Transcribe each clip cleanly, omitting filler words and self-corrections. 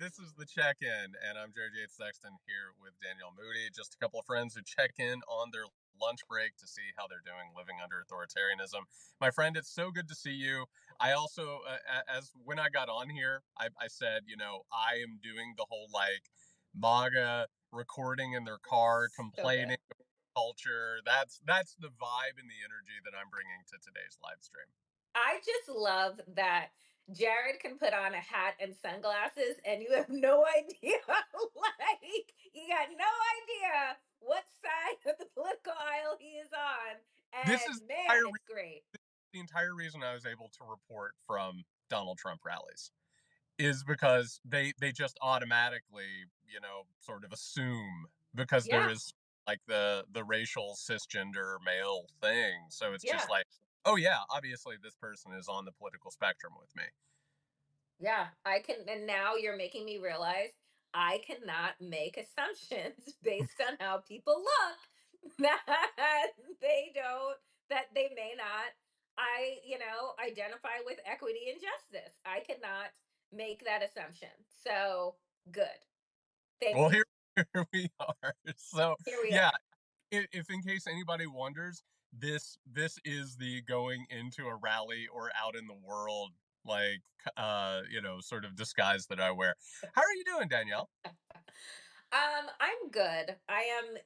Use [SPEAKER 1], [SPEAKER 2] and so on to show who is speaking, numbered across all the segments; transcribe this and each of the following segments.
[SPEAKER 1] This is the check-in, and I'm Jared Yates Sexton here with Danielle Moodie. Just a couple of friends who check in on their lunch break to see how they're doing living under authoritarianism. My friend, it's so good to see you. I also, as when I got on here, I said, I am doing the whole like MAGA recording in their car,
[SPEAKER 2] So good.
[SPEAKER 1] complaining about culture. That's the vibe and the energy that I'm bringing to today's live stream.
[SPEAKER 2] I just love that Jared can put on a hat and sunglasses and you have no idea. Like, you got no idea what side of the political aisle he is on.
[SPEAKER 1] This is
[SPEAKER 2] And
[SPEAKER 1] the
[SPEAKER 2] man,
[SPEAKER 1] entire
[SPEAKER 2] it's great.
[SPEAKER 1] reason I was able to report from Donald Trump rallies is because they just automatically, sort of assume because there
[SPEAKER 2] Yeah,
[SPEAKER 1] is like the racial cisgender male thing. So it's just
[SPEAKER 2] yeah,
[SPEAKER 1] like, oh yeah, obviously this person is on the political spectrum with me.
[SPEAKER 2] yeah. I can, and now you're making me realize I cannot make assumptions based on how people look that they don't, that they may not, identify with equity and justice. I cannot make that assumption. So good. Thank
[SPEAKER 1] Well,
[SPEAKER 2] you.
[SPEAKER 1] here we are. So
[SPEAKER 2] Here we
[SPEAKER 1] yeah,
[SPEAKER 2] are.
[SPEAKER 1] if in case anybody wonders, this is the going into a rally or out in the world like sort of disguise that I wear. How are you doing, Danielle?
[SPEAKER 2] I'm good. I am,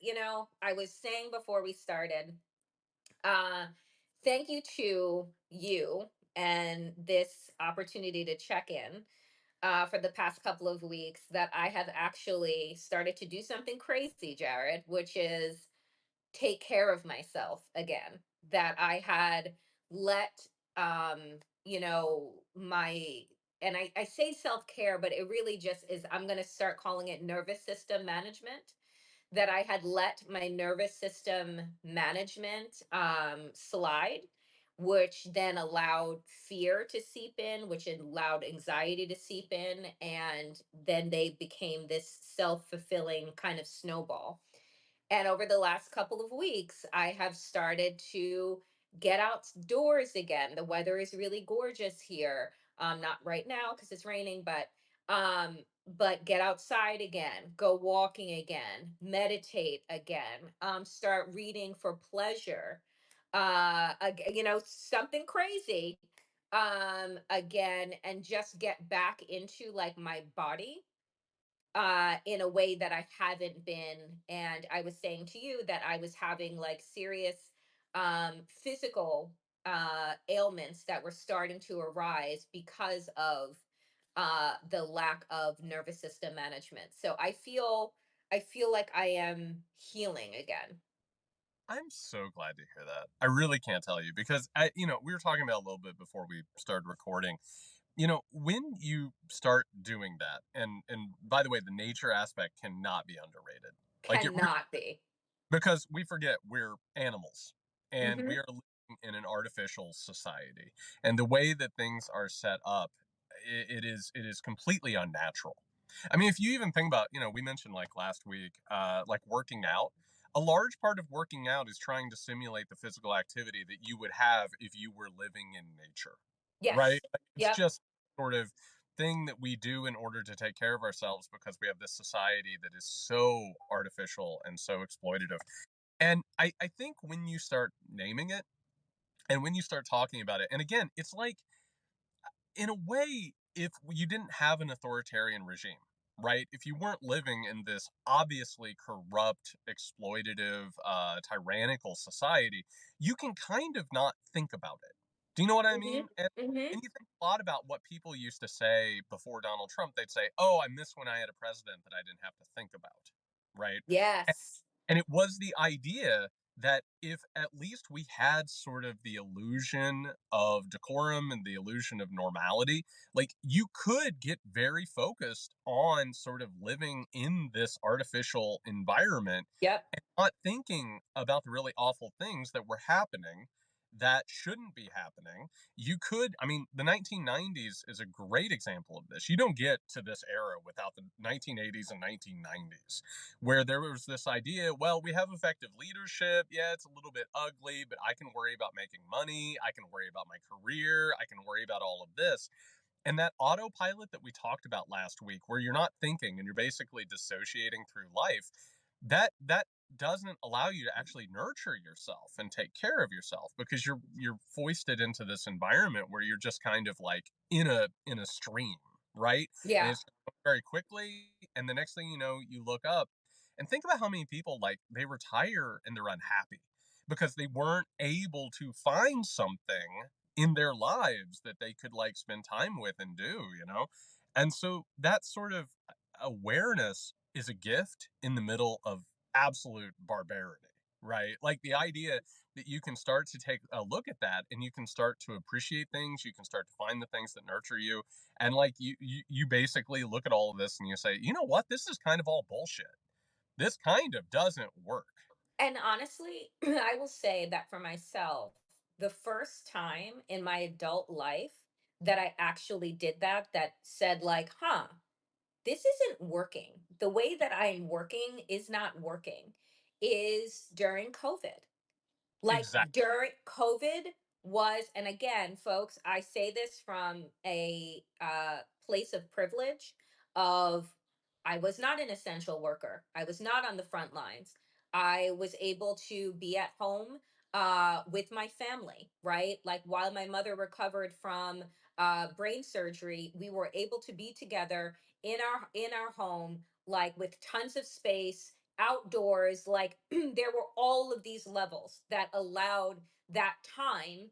[SPEAKER 2] I was saying before we started, uh, thank you to you and this opportunity to check in for the past couple of weeks that I have actually started to do something crazy, Jared, which is take care of myself again. That I had let, my, and I say self care, but it really just is, I'm going to start calling it nervous system management. That I had let my nervous system management slide, which then allowed fear to seep in, which allowed anxiety to seep in. And then they became this self fulfilling kind of snowball. And over the last couple of weeks, I have started to get outdoors again. The weather is really gorgeous here. Not right now because it's raining, but get outside again, go walking again, meditate again, start reading for pleasure. Something crazy again, and just get back into like my body in a way that I haven't been. And I was saying to you that I was having like serious physical ailments that were starting to arise because of the lack of nervous system management. So I feel like I am healing again.
[SPEAKER 1] I'm so glad to hear that. I really can't tell you because we were talking about a little bit before we started recording. When you start doing that, and by the way, the nature aspect cannot be underrated. Like it
[SPEAKER 2] Cannot be.
[SPEAKER 1] because we forget we're animals and
[SPEAKER 2] Hmm.
[SPEAKER 1] we are living in an artificial society, and the way that things are set up, it is completely unnatural. I mean, if you even think about, we mentioned like last week, like working out. A large part of working out is trying to simulate the physical activity that you would have if you were living in nature, right?
[SPEAKER 2] Yes.
[SPEAKER 1] Like, it's
[SPEAKER 2] Yep.
[SPEAKER 1] just sort of thing that we do in order to take care of ourselves because we have this society that is so artificial and so exploitative. And I think when you start naming it and when you start talking about it, and again, it's like, in a way, if you didn't have an authoritarian regime, right? If you weren't living in this obviously corrupt, exploitative, tyrannical society, you can kind of not think about it. Do you know what I
[SPEAKER 2] Hmm.
[SPEAKER 1] mean? And
[SPEAKER 2] Hmm.
[SPEAKER 1] and you think a lot about what people used to say before Donald Trump. They'd say, "Oh, I miss when I had a president that I didn't have to think about." Right?
[SPEAKER 2] Yes.
[SPEAKER 1] And it was the idea that if at least we had sort of the illusion of decorum and the illusion of normality, like you could get very focused on sort of living in this artificial environment
[SPEAKER 2] Yep.
[SPEAKER 1] and not thinking about the really awful things that were happening that shouldn't be happening. You could, I mean, the 1990s is a great example of this. You don't get to this era without the 1980s and 1990s, where there was this idea, well, we have effective leadership. Yeah, it's a little bit ugly, but I can worry about making money. I can worry about my career. I can worry about all of this. And that autopilot that we talked about last week, where you're not thinking and you're basically dissociating through life, that doesn't allow you to actually nurture yourself and take care of yourself, because you're foisted into this environment where you're just kind of like in a stream, right? And
[SPEAKER 2] Yeah.
[SPEAKER 1] it's going very quickly, and the next thing you know, you look up and think about how many people, like, they retire and they're unhappy because they weren't able to find something in their lives that they could like spend time with and do, you know? And so that sort of awareness is a gift in the middle of absolute barbarity, right? Like the idea that you can start to take a look at that and you can start to appreciate things, you can start to find the things that nurture you, and like you basically look at all of this and you say, you know what, this is kind of all bullshit. This kind of doesn't work.
[SPEAKER 2] And honestly, I will say that for myself, the first time in my adult life that I actually did that, that said, like, huh, this isn't working. The way that I'm working is not working, is during COVID. Like
[SPEAKER 1] Exactly.
[SPEAKER 2] during COVID was, and again, folks, I say this from a place of privilege of I was not an essential worker. I was not on the front lines. I was able to be at home with my family, right? Like while my mother recovered from brain surgery, we were able to be together in our home, like with tons of space outdoors, like there were all of these levels that allowed that time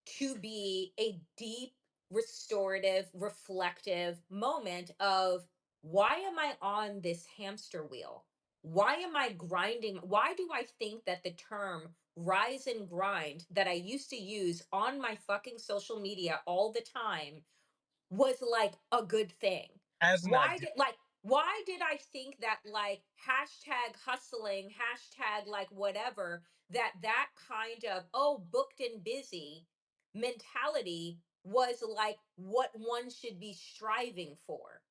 [SPEAKER 2] to be a deep, restorative, reflective moment of why am I on this hamster wheel? Why am I grinding? Why do I think that the term rise and grind that I used to use on my fucking social media all the time was like a good thing?
[SPEAKER 1] As an
[SPEAKER 2] Why
[SPEAKER 1] idea.
[SPEAKER 2] did like why did I think that like hashtag hustling, hashtag like whatever, that kind of oh booked and busy mentality was like what one should be striving for?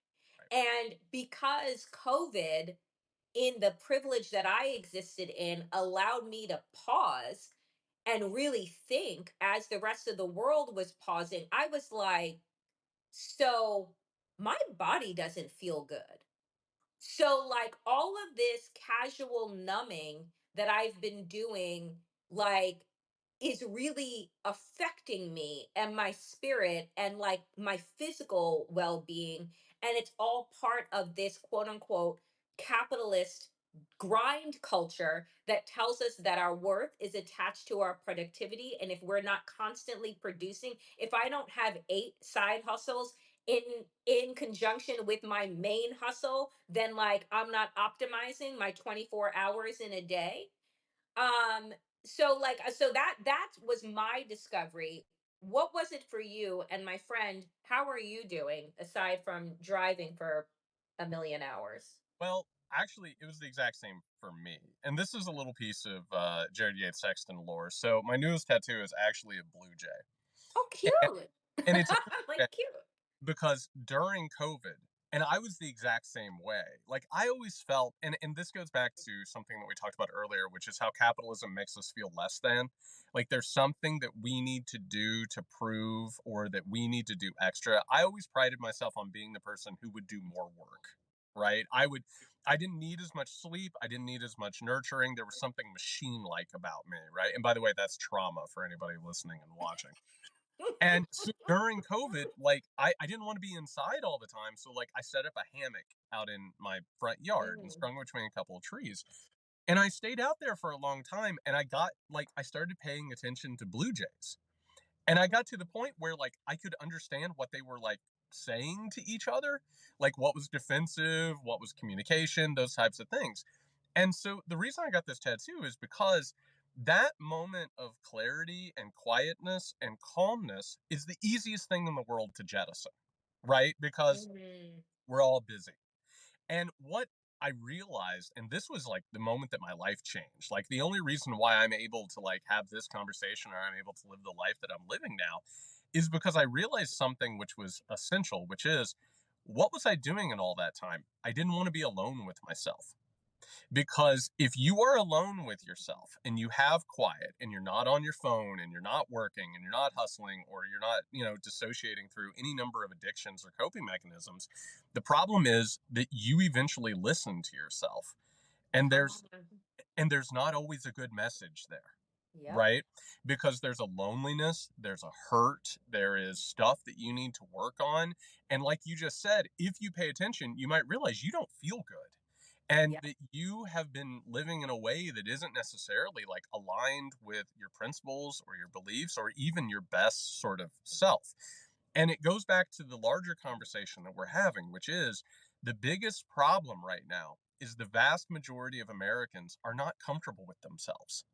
[SPEAKER 2] And because COVID, in the privilege that I existed in, allowed me to pause and really think as the rest of the world was pausing, I was like, so my body doesn't feel good. So, like, all of this casual numbing that I've been doing, like, is really affecting me and my spirit and like my physical well being. And it's all part of this quote unquote capitalist grind culture that tells us that our worth is attached to our productivity. And if we're not constantly producing, if I don't have 8 side hustles in conjunction with my main hustle, then like I'm not optimizing my 24 hours in a day. um so like so that was my discovery. What was it for you? And my friend, how are you doing aside from driving for a million hours?
[SPEAKER 1] Well, actually, it was the exact same for me. And this is a little piece of Jared Yates Sexton lore. So my newest tattoo is actually a blue jay.
[SPEAKER 2] Oh,
[SPEAKER 1] And,
[SPEAKER 2] cute.
[SPEAKER 1] and it's
[SPEAKER 2] Like cute.
[SPEAKER 1] because during COVID, and I was the exact same way. Like I always felt, and this goes back to something that we talked about earlier, which is how capitalism makes us feel less than. Like there's something that we need to do to prove, or that we need to do extra. I always prided myself on being the person who would do more work, right? I didn't need as much sleep. I didn't need as much nurturing. There was something machine like about me, right? And by the way, that's trauma for anybody listening and watching. And so during COVID, like I didn't want to be inside all the time. So like I set up a hammock out in my front yard and
[SPEAKER 2] Mhm.
[SPEAKER 1] sprung between a couple of trees. And I stayed out there for a long time, and I got like I started paying attention to blue jays. And I got to the point where like I could understand what they were like saying to each other, like what was defensive, what was communication, those types of things. And so the reason I got this tattoo is because that moment of clarity and quietness and calmness is the easiest thing in the world to jettison, right? Because
[SPEAKER 2] Mhm.
[SPEAKER 1] we're all busy. And what I realized, and this was like the moment that my life changed. Like the only reason why I'm able to like have this conversation, or I'm able to live the life that I'm living now, is because I realized something which was essential, which is, what was I doing in all that time? I didn't want to be alone with myself. Because if you are alone with yourself and you have quiet and you're not on your phone and you're not working and you're not hustling or you're not, dissociating through any number of addictions or coping mechanisms, the problem is that you eventually listen to yourself. And
[SPEAKER 2] Come
[SPEAKER 1] there's
[SPEAKER 2] on.
[SPEAKER 1] and there's not always a good message there,
[SPEAKER 2] Yep.
[SPEAKER 1] right? Because there's a loneliness, there's a hurt, there is stuff that you need to work on. And like you just said, if you pay attention, you might realize you don't feel good and
[SPEAKER 2] Yep.
[SPEAKER 1] that you have been living in a way that isn't necessarily like aligned with your principles or your beliefs or even your best sort of self. And it goes back to the larger conversation that we're having, which is the biggest problem right now is the vast majority of Americans are not comfortable with themselves.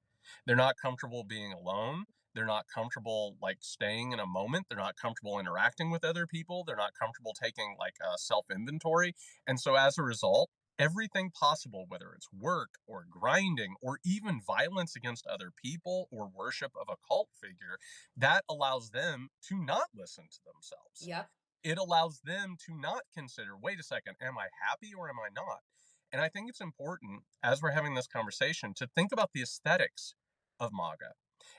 [SPEAKER 1] They're not comfortable being alone. They're not comfortable like staying in a moment. They're not comfortable interacting with other people. They're not comfortable taking like a self inventory. And so as a result, everything possible, whether it's work or grinding or even violence against other people or worship of a cult figure, that allows them to not listen to themselves.
[SPEAKER 2] Yep.
[SPEAKER 1] It allows them to not consider, wait a second, am I happy or am I not? And I think it's important as we're having this conversation to think about the aesthetics of MAGA.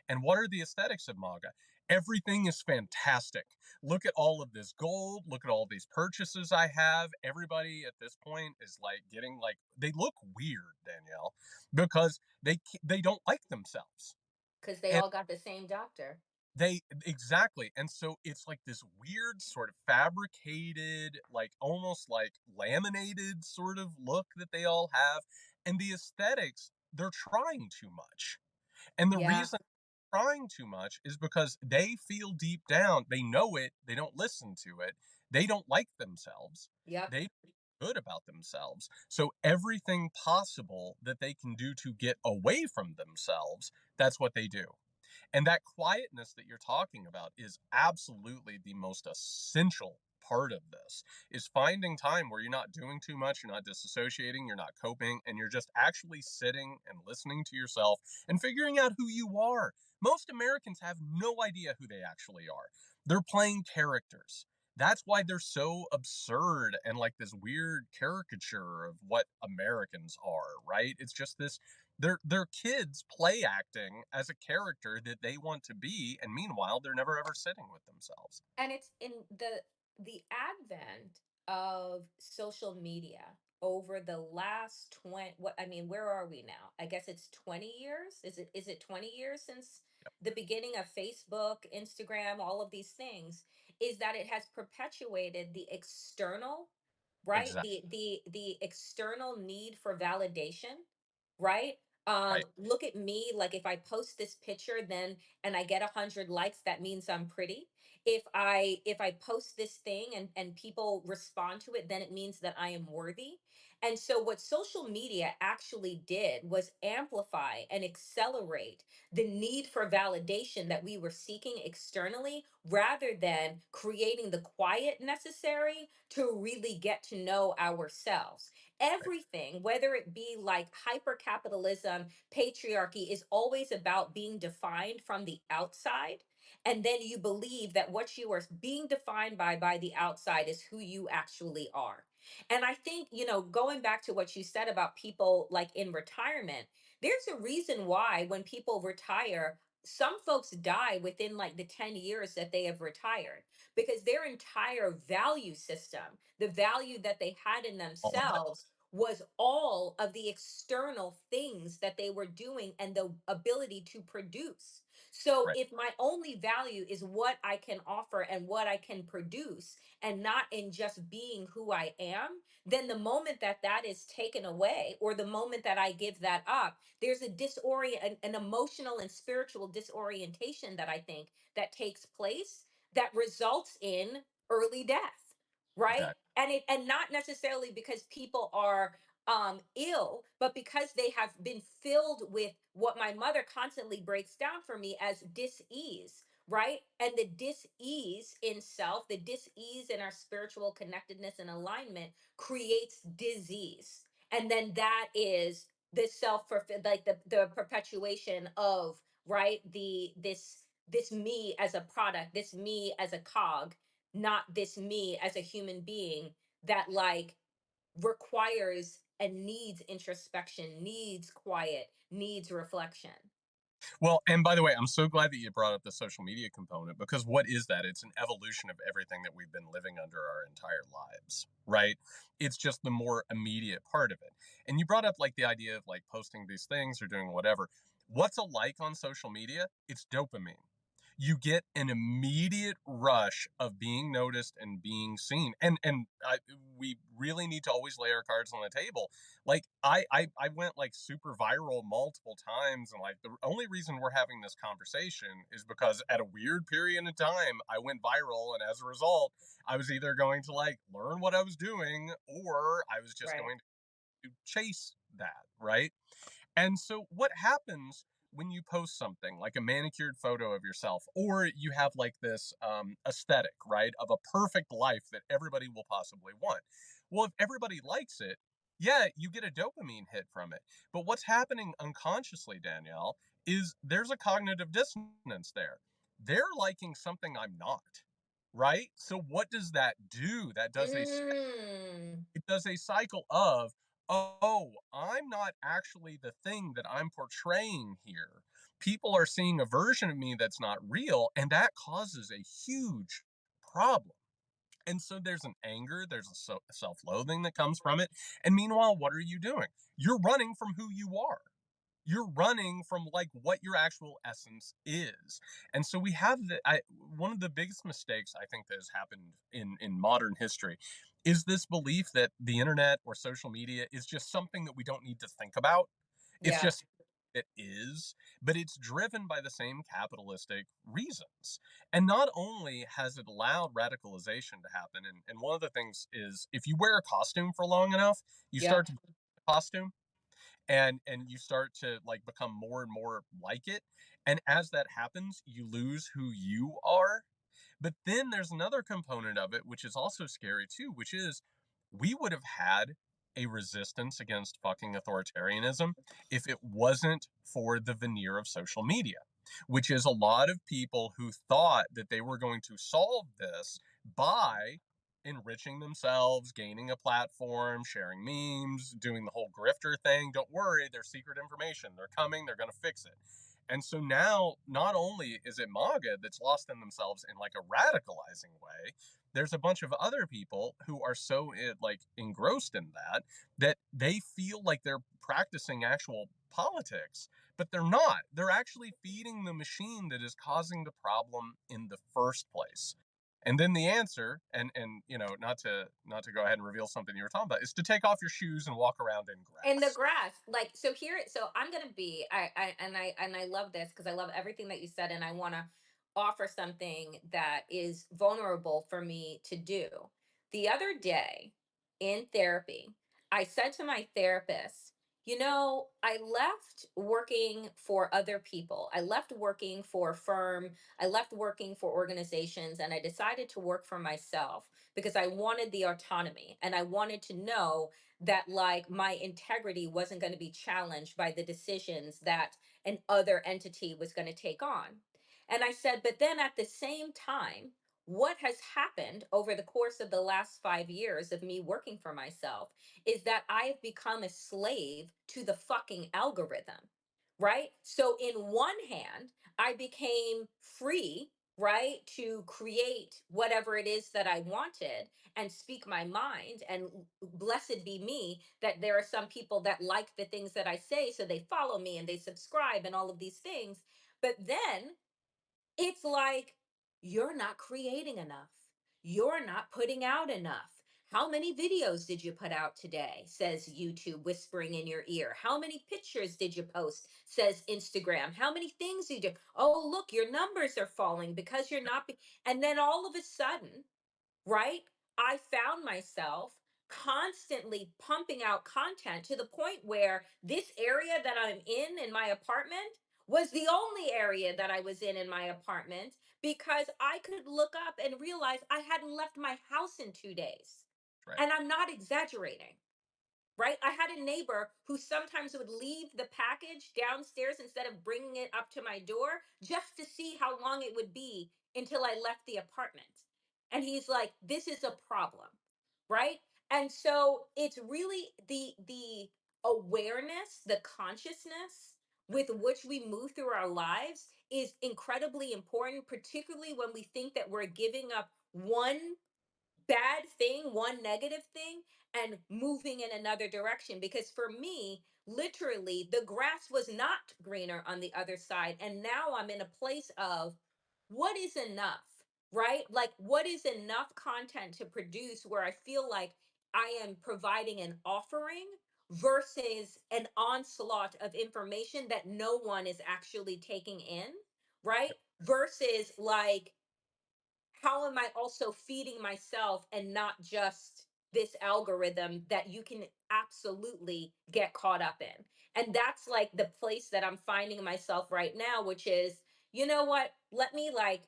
[SPEAKER 1] And what are the aesthetics of MAGA? Everything is fantastic. Look at all of this gold. Look at all these purchases I have. Everybody at this point is like getting like they look weird, Danielle, because they don't like themselves.
[SPEAKER 2] Because they
[SPEAKER 1] And
[SPEAKER 2] all got the same doctor.
[SPEAKER 1] they exactly. And so it's like this weird sort of fabricated, like almost like laminated sort of look that they all have. And the aesthetics, they're trying too much. And the
[SPEAKER 2] Yeah.
[SPEAKER 1] reason trying too much is because they feel deep down, they know it, they don't listen to it, they don't like themselves,
[SPEAKER 2] Yep.
[SPEAKER 1] they feel good about themselves. So everything possible that they can do to get away from themselves, that's what they do. And that quietness that you're talking about is absolutely the most essential part of this is finding time where you're not doing too much, you're not disassociating, you're not coping, and you're just actually sitting and listening to yourself and figuring out who you are. Most Americans have no idea who they actually are. They're playing characters. That's why they're so absurd and like this weird caricature of what Americans are, right? It's just this they're kids play acting as a character that they want to be, and meanwhile they're never ever sitting with themselves.
[SPEAKER 2] And it's in the advent of social media over the last 20, what I mean, where are we now? I guess it's 20 years. Is it 20 years since the beginning of Facebook, Instagram, all of these things, is that it has perpetuated the external, right?
[SPEAKER 1] Exactly.
[SPEAKER 2] The external need for validation, right?
[SPEAKER 1] Right.
[SPEAKER 2] Look at me, like if I post this picture then and I get 100 likes, that means I'm pretty. If I post this thing and people respond to it, then it means that I am worthy. And so what social media actually did was amplify and accelerate the need for validation that we were seeking externally, rather than creating the quiet necessary to really get to know ourselves.
[SPEAKER 1] Right.
[SPEAKER 2] Everything, whether it be like hyper capitalism, patriarchy, is always about being defined from the outside. And then you believe that what you are being defined by the outside is who you actually are. And I think, going back to what you said about people like in retirement, there's a reason why when people retire, some folks die within like the 10 years that they have retired, because their entire value system, the value that they had in
[SPEAKER 1] All of it.
[SPEAKER 2] themselves, was all of the external things that they were doing and the ability to produce. So
[SPEAKER 1] Right.
[SPEAKER 2] if my only value is what I can offer and what I can produce, and not in just being who I am, then the moment that that is taken away, or the moment that I give that up, there's an emotional and spiritual disorientation that I think that takes place, that results in early death, right?
[SPEAKER 1] Exactly.
[SPEAKER 2] And not necessarily because people are ill, but because they have been filled with what my mother constantly breaks down for me as dis-ease, right? And the dis-ease in self, the dis-ease in our spiritual connectedness and alignment, creates disease. And then that is the self, like the perpetuation of, right, this me as a product, this me as a cog, not this me as a human being that like requires and needs introspection, needs quiet, needs reflection.
[SPEAKER 1] Well, and by the way, I'm so glad that you brought up the social media component, because what is that? It's an evolution of everything that we've been living under our entire lives, right? It's just the more immediate part of it. And you brought up like the idea of like posting these things or doing whatever. What's a like on social media? It's dopamine. You get an immediate rush of being noticed and being seen. We really need to always lay our cards on the table. Like I went like super viral multiple times, and like the only reason we're having this conversation is because at a weird period of time I went viral, and as a result I was either going to like learn what I was doing, or I was just
[SPEAKER 2] Right.
[SPEAKER 1] going to chase that, right? And so, what happens when you post something like a manicured photo of yourself, or you have like this aesthetic, right, of a perfect life that everybody will possibly want? Well, if everybody likes it, yeah, you get a dopamine hit from it. But what's happening unconsciously, Danielle, is there's a cognitive dissonance there. They're liking something I'm not, right? So, what does that do? That does a
[SPEAKER 2] Mm.
[SPEAKER 1] it does a cycle of, oh, I'm not actually the thing that I'm portraying here. People are seeing a version of me that's not real, and that causes a huge problem. And so there's an anger, there's a self loathing that comes from it. And meanwhile, what are you doing? You're running from who you are. You're running from like what your actual essence is. And so we have one of the biggest mistakes I think that has happened in modern history is this belief that the internet or social media is just something that we don't need to think about. It's
[SPEAKER 2] Yeah.
[SPEAKER 1] just it is, but it's driven by the same capitalistic reasons. And not only has it allowed radicalization to happen, and one of the things is if you wear a costume for long enough, you start
[SPEAKER 2] Yep.
[SPEAKER 1] to costume, and you start to like become more and more like it, and as that happens you lose who you are. But then there's another component of it which is also scary too, which is we would have had a resistance against fucking authoritarianism if it wasn't for the veneer of social media, which is a lot of people who thought that they were going to solve this by enriching themselves, gaining a platform, sharing memes, doing the whole grifter thing. Don't worry, there's secret information. They're coming, they're going to fix it. And so now, not only is it MAGA that's lost in themselves in like a radicalizing way, there's a bunch of other people who are so like engrossed in that that they feel like they're practicing actual politics, but they're not. They're actually feeding the machine that is causing the problem in the first place. And then the answer, and not to go ahead and reveal something you were talking about, is to take off your shoes and walk around in
[SPEAKER 2] In the
[SPEAKER 1] grass.
[SPEAKER 2] grass, like, so here, so I'm gonna be, I love this because I love everything that you said, and I want to offer something that is vulnerable for me to do. The other day in therapy, I said to my therapist, I left working for other people, I left working for a firm, I left working for organizations, and I decided to work for myself because I wanted the autonomy and I wanted to know that like my integrity wasn't going to be challenged by the decisions that an other entity was going to take on. And I said, but then at the same time, what has happened over the course of the last 5 years of me working for myself is that I've become a slave to the fucking algorithm, right? So in one hand, I became free, right, to create whatever it is that I wanted and speak my mind. And blessed be me that there are some people that like the things that I say, so they follow me and they subscribe and all of these things. But then it's like, you're not creating enough, you're not putting out enough. How many videos did you put out today, says YouTube whispering in your ear? How many pictures did you post, says Instagram? How many things did you, oh look, your numbers are falling because you're not and then all of a sudden, right? I found myself constantly pumping out content to the point where this area that I'm in my apartment was the only area that I was in my apartment, because I could look up and realize I hadn't left my house in 2 days.
[SPEAKER 1] Right.
[SPEAKER 2] And I'm not exaggerating, right? I had a neighbor who sometimes would leave the package downstairs instead of bringing it up to my door just to see how long it would be until I left the apartment. And he's like, this is a problem, right? And so it's really the awareness, the consciousness with which we move through our lives is incredibly important, particularly when we think that we're giving up one bad thing, one negative thing, and moving in another direction. Because for me, literally, the grass was not greener on the other side. And now I'm in a place of what is enough, right? Like, what is enough content to produce where I feel like I am providing an offering versus an onslaught of information that no one is actually taking in, right? Versus like, how am I also feeding myself and not just this algorithm that you can absolutely get caught up in? And that's like the place that I'm finding myself right now, which is, you know what? Let me like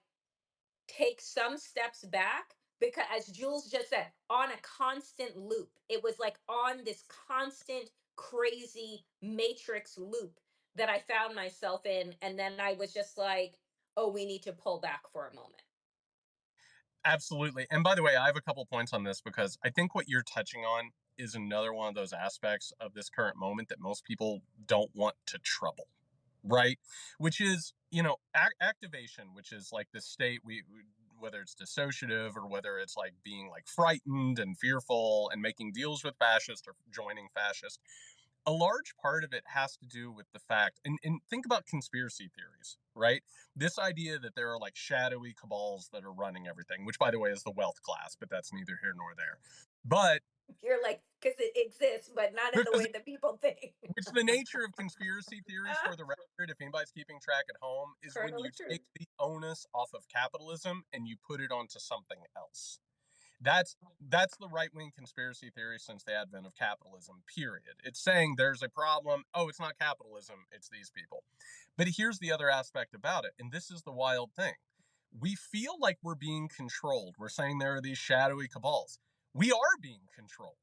[SPEAKER 2] take some steps back because, as Jules just said, on a constant loop. It was like on this constant, crazy matrix loop that I found myself in. And then I was just like, oh, we need to pull back for a moment.
[SPEAKER 1] Absolutely. And by the way, I have a couple points on this because I think what you're touching on is another one of those aspects of this current moment that most people don't want to trouble, right? Which is, activation, which is like the state whether it's dissociative or whether it's like being like frightened and fearful and making deals with fascists or joining fascists. A large part of it has to do with the fact, and think about conspiracy theories, right? This idea that there are like shadowy cabals that are running everything, which by the way is the wealth class, but that's neither here nor there. But
[SPEAKER 2] You're like, because it exists, but not in the
[SPEAKER 1] because
[SPEAKER 2] way that people think.
[SPEAKER 1] which the nature of conspiracy theories, for the record, if anybody's keeping track at home, is when
[SPEAKER 2] Kernel
[SPEAKER 1] you
[SPEAKER 2] of truth.
[SPEAKER 1] take the onus off of capitalism and you put it onto something else. That's the right wing conspiracy theory since the advent of capitalism, period. It's saying there's a problem. Oh, it's not capitalism, it's these people. But here's the other aspect about it, and this is the wild thing. We feel like we're being controlled. We're saying there are these shadowy cabals. We are being controlled.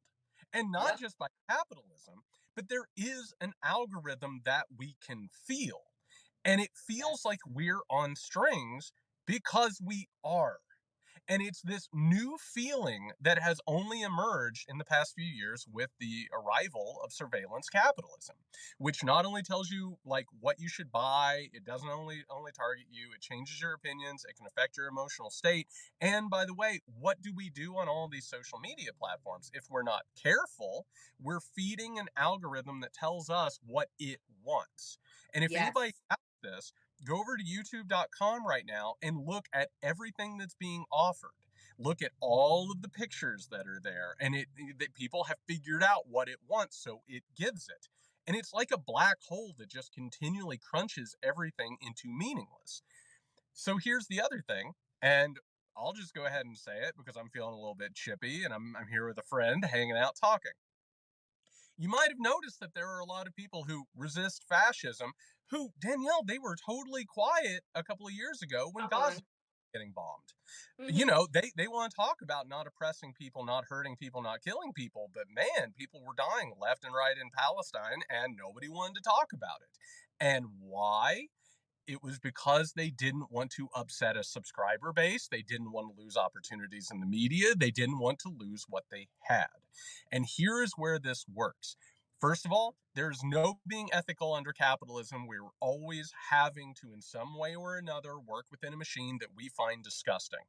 [SPEAKER 1] And not
[SPEAKER 2] Yep.
[SPEAKER 1] just by capitalism, but there is an algorithm that we can feel. And it feels
[SPEAKER 2] Yes.
[SPEAKER 1] like we're on strings because we are. And it's this new feeling that has only emerged in the past few years with the arrival of surveillance capitalism, which not only tells you like what you should buy, it doesn't only target you, it changes your opinions, it can affect your emotional state. And by the way, what do we do on all these social media platforms? If we're not careful, we're feeding an algorithm that tells us what it wants. And if anybody
[SPEAKER 2] Yes.
[SPEAKER 1] has this, go over to youtube.com right now and look at everything that's being offered. Look at all of the pictures that are there, and that people have figured out what it wants, so it gives it. And it's like a black hole that just continually crunches everything into meaningless. So here's the other thing, and I'll just go ahead and say it because I'm feeling a little bit chippy and I'm here with a friend hanging out talking. You might have noticed that there are a lot of people who resist fascism who, Danielle, they were totally quiet a couple of years ago when
[SPEAKER 2] Come
[SPEAKER 1] Gaza
[SPEAKER 2] on.
[SPEAKER 1] was getting bombed.
[SPEAKER 2] Hmm.
[SPEAKER 1] They want to talk about not oppressing people, not hurting people, not killing people, but man, people were dying left and right in Palestine and nobody wanted to talk about it. And why? It was because they didn't want to upset a subscriber base. They didn't want to lose opportunities in the media. They didn't want to lose what they had. And here is where this works. First of all, there's no being ethical under capitalism. We're always having to, in some way or another, work within a machine that we find disgusting.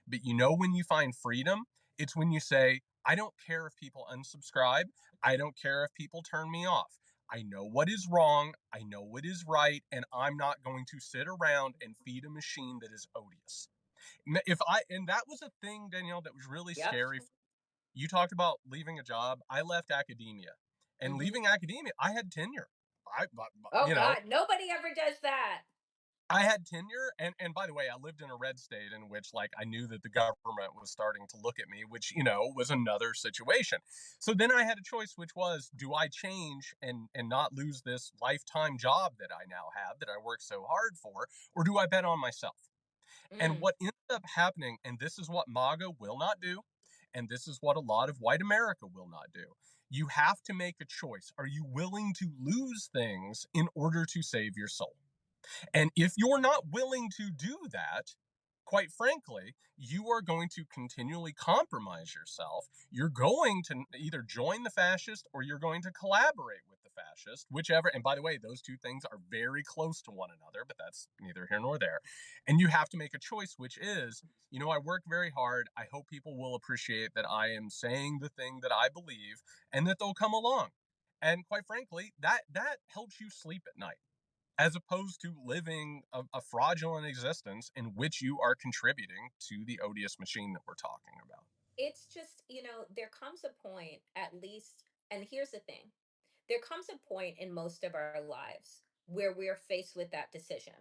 [SPEAKER 1] But when you find freedom, it's when you say, I don't care if people unsubscribe. I don't care if people turn me off. I know what is wrong, I know what is right, and I'm not going to sit around and feed a machine that is odious. If I and that was a thing, Danielle, that was really
[SPEAKER 2] Yep.
[SPEAKER 1] scary. You talked about leaving a job. I left academia, and
[SPEAKER 2] Hmm.
[SPEAKER 1] leaving academia, I had tenure. I,
[SPEAKER 2] Oh
[SPEAKER 1] you know,
[SPEAKER 2] God, nobody ever does that.
[SPEAKER 1] I had tenure, and by the way, I lived in a red state in which like I knew that the government was starting to look at me, which was another situation. So then I had a choice, which was, do I change and not lose this lifetime job that I now have that I worked so hard for, or do I bet on myself? And
[SPEAKER 2] Mm.
[SPEAKER 1] what ended up happening, and this is what MAGA will not do, and this is what a lot of white America will not do. You have to make a choice. Are you willing to lose things in order to save your soul? And if you're not willing to do that, quite frankly, you are going to continually compromise yourself. You're going to either join the fascist or you're going to collaborate with the fascist, whichever. And by the way, those two things are very close to one another, but that's neither here nor there. And you have to make a choice, which is, I work very hard. I hope people will appreciate that I am saying the thing that I believe and that they'll come along. And quite frankly, that helps you sleep at night as opposed to living a fraudulent existence in which you are contributing to the odious machine that we're talking about.
[SPEAKER 2] It's just, there comes a point, at least, and here's the thing, there comes a point in most of our lives where we're faced with that decision,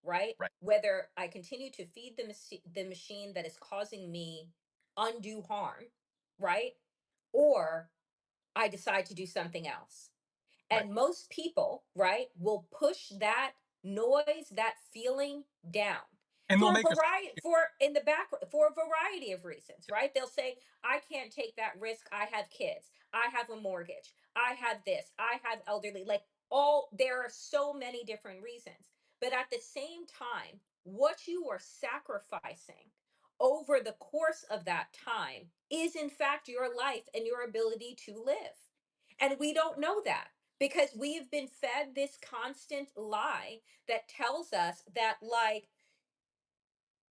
[SPEAKER 2] right?
[SPEAKER 1] Right.
[SPEAKER 2] Whether I continue to feed the machine that is causing me undue harm, right? Or I decide to do something else.
[SPEAKER 1] Right.
[SPEAKER 2] And most people, right, will push that noise, that feeling down
[SPEAKER 1] And they'll
[SPEAKER 2] for a
[SPEAKER 1] make a
[SPEAKER 2] variety, for in the back, for a variety of reasons, right? They'll say, I can't take that risk. I have kids. I have a mortgage. I have this. I have elderly. Like, all, there are so many different reasons. But at the same time, what you are sacrificing over the course of that time is, in fact, your life and your ability to live. And we don't know that because we have been fed this constant lie that tells us that, like,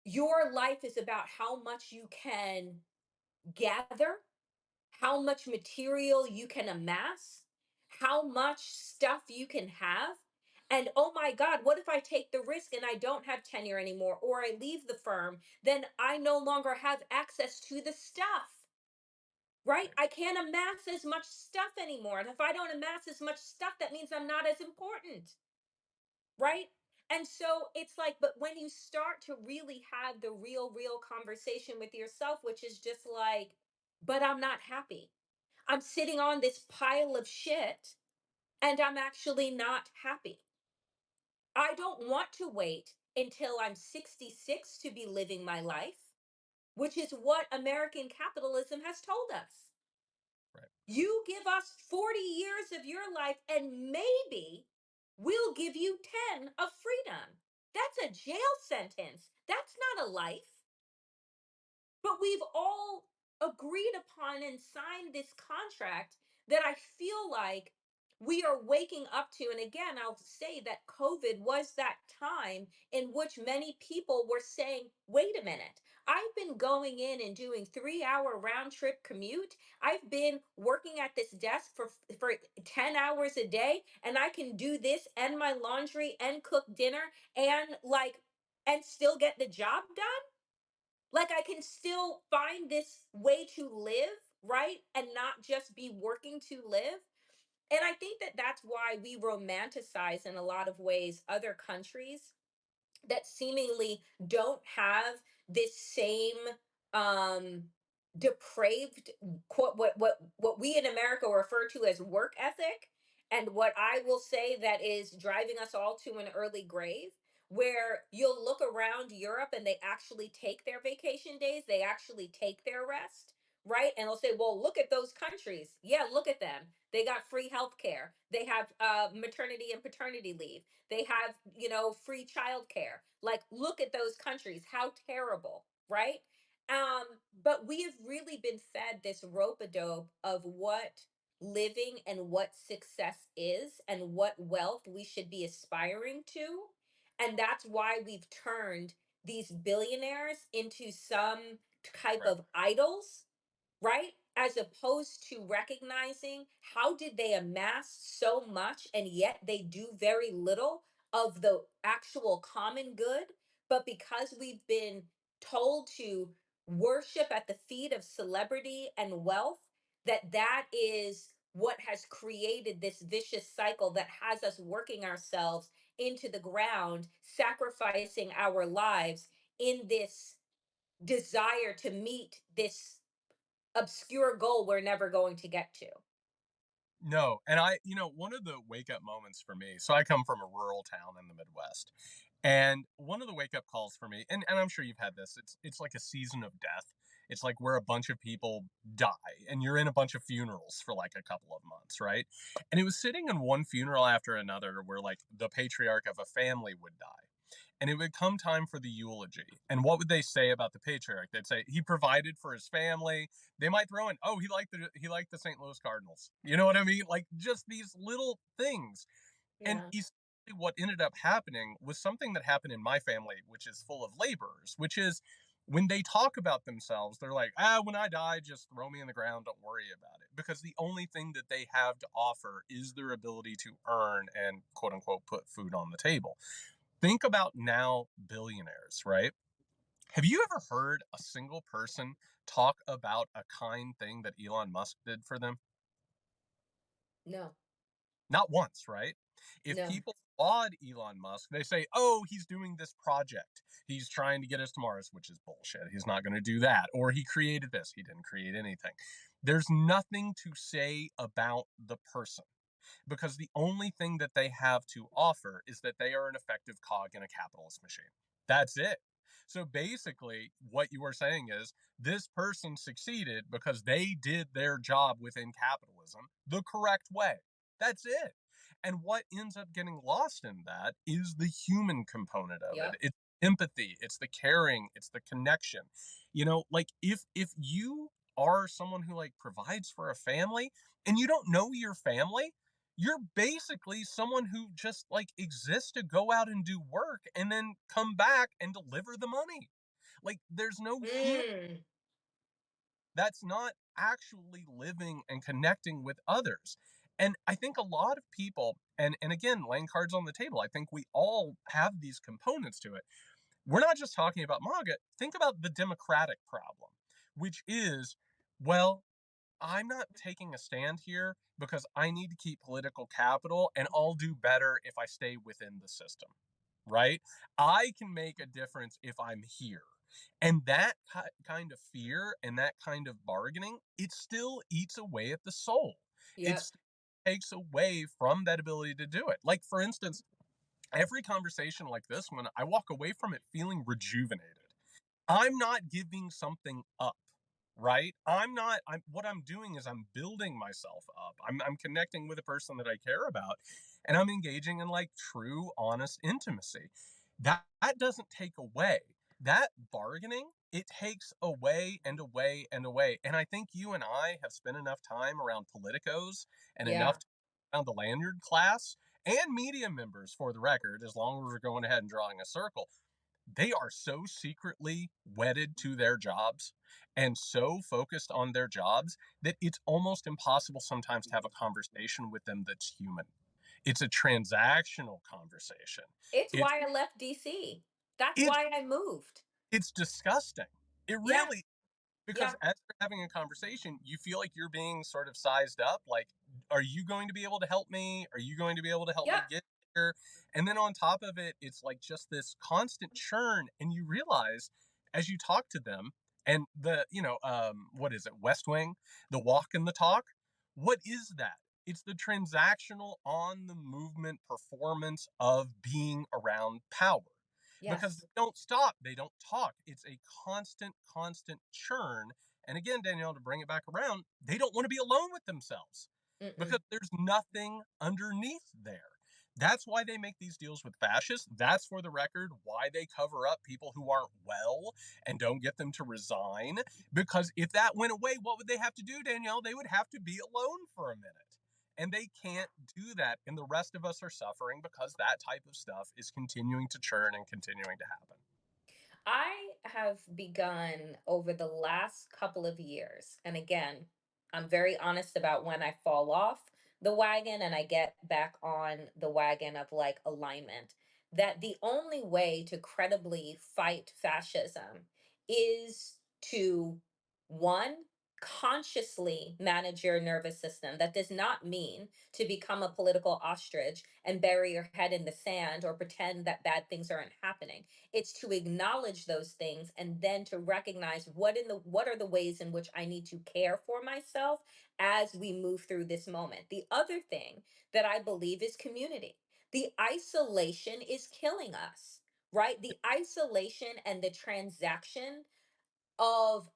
[SPEAKER 2] your life is about how much you can gather, how much material you can amass, how much stuff you can have. And oh my God, what if I take the risk and I don't have tenure anymore, or I leave the firm? Then I no longer have access to the stuff, right?
[SPEAKER 1] right.
[SPEAKER 2] I can't amass as much stuff anymore. And if I don't amass as much stuff, that means I'm not as important, right? And so it's like, but when you start to really have the real conversation with yourself, which is just like, but I'm not happy. I'm sitting on this pile of shit and I'm actually not happy. I don't want to wait until I'm 66 to be living my life, which is what American capitalism has told us.
[SPEAKER 1] Right.
[SPEAKER 2] You give us 40 years of your life, and maybe we'll give you 10 of freedom. That's a jail sentence. That's not a life. But we've all agreed upon and signed this contract that I feel like we are waking up to. And again, I'll say that COVID was that time in which many people were saying, wait a minute, I've been going in and doing 3 hour round trip commute. I've been working at this desk for 10 hours a day, and I can do this and my laundry and cook dinner and like, and still get the job done. Like, I can still find this way to live, right? And not just be working to live. And I think that that's why we romanticize in a lot of ways other countries that seemingly don't have this same um depraved, what we in America refer to as work ethic, and what I will say that is driving us all to an early grave, where you'll look around Europe and they actually take their vacation days, they actually take their rest, right? And they'll say, well, look at those countries. Yeah, look at them. They got free health care. They have maternity and paternity leave. They have, free childcare. Like, look at those countries. How terrible, right? But we have really been fed this rope a dope of what living and what success is and what wealth we should be aspiring to. And that's why we've turned these billionaires into some type
[SPEAKER 1] Right.
[SPEAKER 2] of idols, right? As opposed to recognizing how did they amass so much and yet they do very little of the actual common good. But because we've been told to worship at the feet of celebrity and wealth, that is what has created this vicious cycle that has us working ourselves into the ground, sacrificing our lives in this desire to meet this obscure goal we're never going to get to.
[SPEAKER 1] No, and one of the wake up moments for me, so I come from a rural town in the Midwest. And one of the wake up calls for me, and I'm sure you've had this, it's like a season of death. It's like where a bunch of people die and you're in a bunch of funerals for like a couple of months, right? And it was sitting in one funeral after another where like the patriarch of a family would die. and it would come time for the eulogy. And what would they say about the patriarch? They'd say he provided for his family. They might throw in, "Oh, he liked the St. Louis Cardinals." You know what I mean? Like just these little things. And
[SPEAKER 2] Yeah.
[SPEAKER 1] essentially what ended up happening was something that happened in my family, which is full of laborers, which is when they talk about themselves, they're like, when I die, just throw me in the ground. Don't worry about it. Because the only thing that they have to offer is their ability to earn and quote unquote put food on the table. Think about now billionaires, right? Have you ever heard a single person talk about a kind thing that Elon Musk did for them?
[SPEAKER 2] No.
[SPEAKER 1] Not once, right? If
[SPEAKER 2] No.
[SPEAKER 1] people laud Elon Musk, they say, "Oh, he's doing this project. He's trying to get us to Mars," which is bullshit. He's not going to do that. Or he created this. He didn't create anything. There's nothing to say about the person because the only thing that they have to offer is that they are an effective cog in a capitalist machine. That's it. So basically, what you are saying is this person succeeded because they did their job within capitalism the correct way. That's it. And what ends up getting lost in that is the human component of it.
[SPEAKER 2] Yep.
[SPEAKER 1] It's empathy, it's the caring, it's the connection. Like if you are someone who like provides for a family and you don't know your family, you're basically someone who just like exists to go out and do work and then come back and deliver the money. Like there's no human
[SPEAKER 2] Mm.
[SPEAKER 1] that's not actually living and connecting with others. And I think a lot of people, and again, laying cards on the table, I think we all have these components to it. We're not just talking about MAGA. Think about the democratic problem, which is, well, I'm not taking a stand here because I need to keep political capital and I'll do better if I stay within the system, right? I can make a difference if I'm here. And that kind of fear and that kind of bargaining, it still eats away at the soul. It
[SPEAKER 2] Yep.
[SPEAKER 1] still takes away from that ability to do it. Like, for instance, every conversation like this one, I walk away from it feeling rejuvenated. I'm not giving something up, right? I'm what I'm doing is I'm building myself up. I'm connecting with a person that I care about and I'm engaging in like true honest intimacy. That doesn't take away. That bargaining, it takes away and away and away. And I think you and I have spent enough time around politicos and enough
[SPEAKER 2] Yeah.
[SPEAKER 1] time around the lanyard class and media members for the record, as long as we're going ahead and drawing a circle, they are so secretly wedded to their jobs and so focused on their jobs that it's almost impossible sometimes to have a conversation with them that's human. It's a transactional conversation.
[SPEAKER 2] It's
[SPEAKER 1] It's
[SPEAKER 2] why I left DC. That's
[SPEAKER 1] it's
[SPEAKER 2] why I moved.
[SPEAKER 1] it's disgusting. It
[SPEAKER 2] Yeah.
[SPEAKER 1] really because
[SPEAKER 2] Yeah.
[SPEAKER 1] as you're having a conversation, you feel like you're being sort of sized up. Like, are you going to be able to help me? Are you going to be able to help me
[SPEAKER 2] Yep.
[SPEAKER 1] get here? And then on top of it, it's like just this constant churn. And you realize as you talk to them, and what is it, West Wing, the walk and the talk? What is that? It's the transactional on the movement performance of being around power because they
[SPEAKER 2] Yes.
[SPEAKER 1] don't stop, they don't talk. It's a constant churn. And again, Danielle, to bring it back around, they don't want to be alone with themselves because
[SPEAKER 2] Mm-mm.
[SPEAKER 1] there's nothing underneath there. That's why they make these deals with fascists. That's, for the record, why they cover up people who aren't well and don't get them to resign. Because if that went away, what would they have to do, Danielle? They would have to be alone for a minute. And they can't do that. And the rest of us are suffering because that type of stuff is continuing to churn and continuing to happen.
[SPEAKER 2] I have begun over the last couple of years, and again, I'm very honest about when I fall off the wagon and I get back on the wagon of like alignment. That the only way to credibly fight fascism is to, one, consciously manage your nervous system. That does not mean to become a political ostrich and bury your head in the sand or pretend that bad things aren't happening. It's to acknowledge those things and then to recognize what are the ways in which I need to care for myself as we move through this moment. The other thing that I believe is community. The isolation is killing us, right? The isolation and the transaction of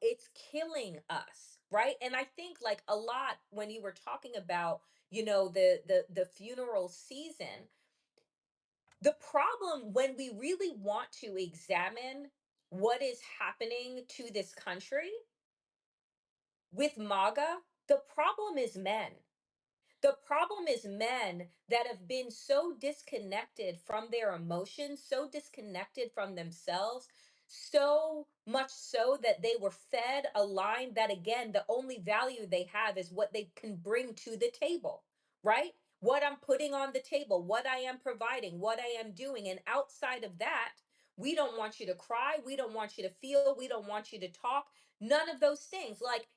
[SPEAKER 2] it's killing us, right? And I think like a lot when you were talking about, the funeral season, The problem, when we really want to examine what is happening to this country with MAGA, the problem is men. The problem is men that have been so disconnected from their emotions, so disconnected from themselves, so much so that they were fed a line that, again, the only value they have is what they can bring to the table, right? What I'm putting on the table, what I am providing, what I am doing. And outside of that, we don't want you to cry. We don't want you to feel. We don't want you to talk. None of those things. Like,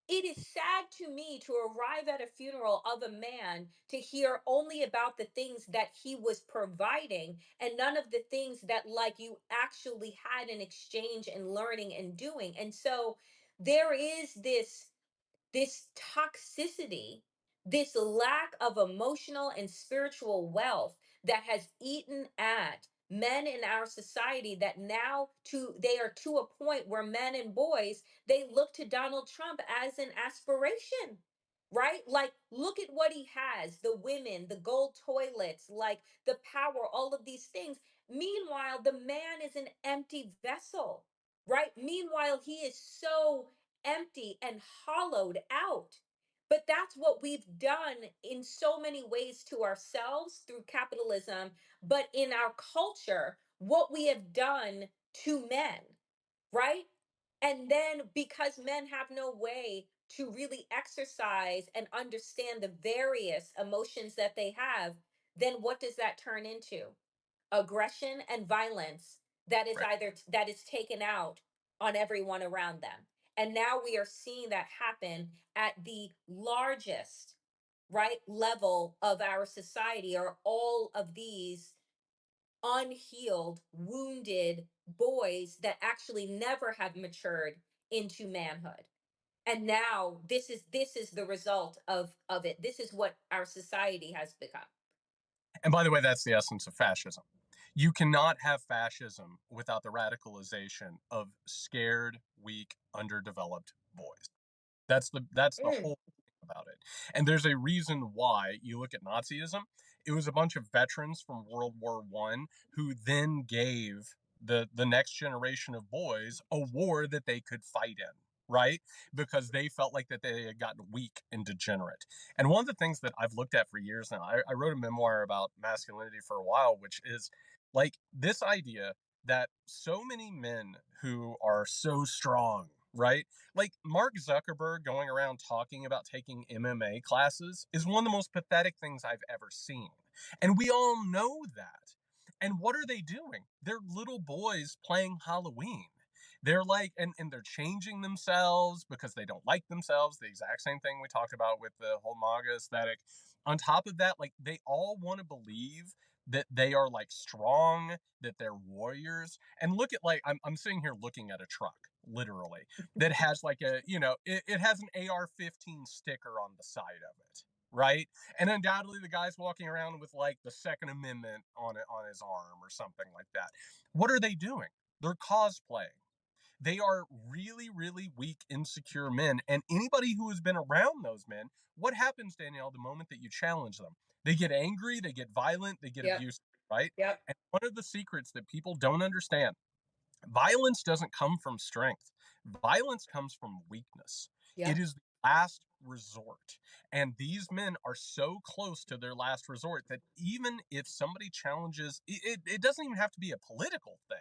[SPEAKER 2] it is sad to me to arrive at a funeral of a man to hear only about the things that he was providing and none of the things that, like, you actually had an exchange and learning and doing. And so there is this toxicity, this lack of emotional and spiritual wealth that has eaten at men in our society, that now they are to a point where men and boys, they look to Donald Trump as an aspiration. Right? Like, look at what he has, the women, the gold toilets, like the power, all of these things. Meanwhile, the man is an empty vessel, right? Meanwhile, he is so empty and hollowed out. But that's what we've done in so many ways to ourselves through capitalism, but in our culture, what we have done to men, right? And then because men have no way to really exercise and understand the various emotions that they have, then what does that turn into? Aggression and violence that is
[SPEAKER 1] Right.
[SPEAKER 2] either that is taken out on everyone around them. And now we are seeing that happen at the largest, right, level of our society, are all of these unhealed, wounded boys that actually never have matured into manhood. And now this is the result of it. This is what our society has become.
[SPEAKER 1] And by the way, that's the essence of fascism. You cannot have fascism without the radicalization of scared, weak, underdeveloped boys. That's the
[SPEAKER 2] Mm,
[SPEAKER 1] whole thing about it. And there's a reason why you look at Nazism. It was a bunch of veterans from World War I who then gave the next generation of boys a war that they could fight in, right? Because they felt like that they had gotten weak and degenerate. And one of the things that I've looked at for years now, I wrote a memoir about masculinity for a while, which is like this idea that so many men who are so strong, right? Like Mark Zuckerberg going around talking about taking MMA classes is one of the most pathetic things I've ever seen. And we all know that. And what are they doing? They're little boys playing Halloween. They're like, and they're changing themselves because they don't like themselves. The exact same thing we talked about with the whole MAGA aesthetic. On top of that, like they all want to believe that they are like strong, that they're warriors. And look at like I'm sitting here looking at a truck, literally, that has like it has an AR-15 sticker on the side of it, right? And undoubtedly the guy's walking around with like the Second Amendment on it on his arm or something like that. What are they doing? They're cosplaying. They are really, really weak, insecure men. And anybody who has been around those men, what happens, Danielle, the moment that you challenge them? They get angry, they get violent, they get
[SPEAKER 2] yep,
[SPEAKER 1] abusive, right?
[SPEAKER 2] yep,
[SPEAKER 1] And one of the secrets that people don't understand, violence doesn't come from strength. Violence comes from weakness. It
[SPEAKER 2] yep.
[SPEAKER 1] is the last resort. And these men are so close to their last resort that even if somebody challenges, it doesn't even have to be a political thing.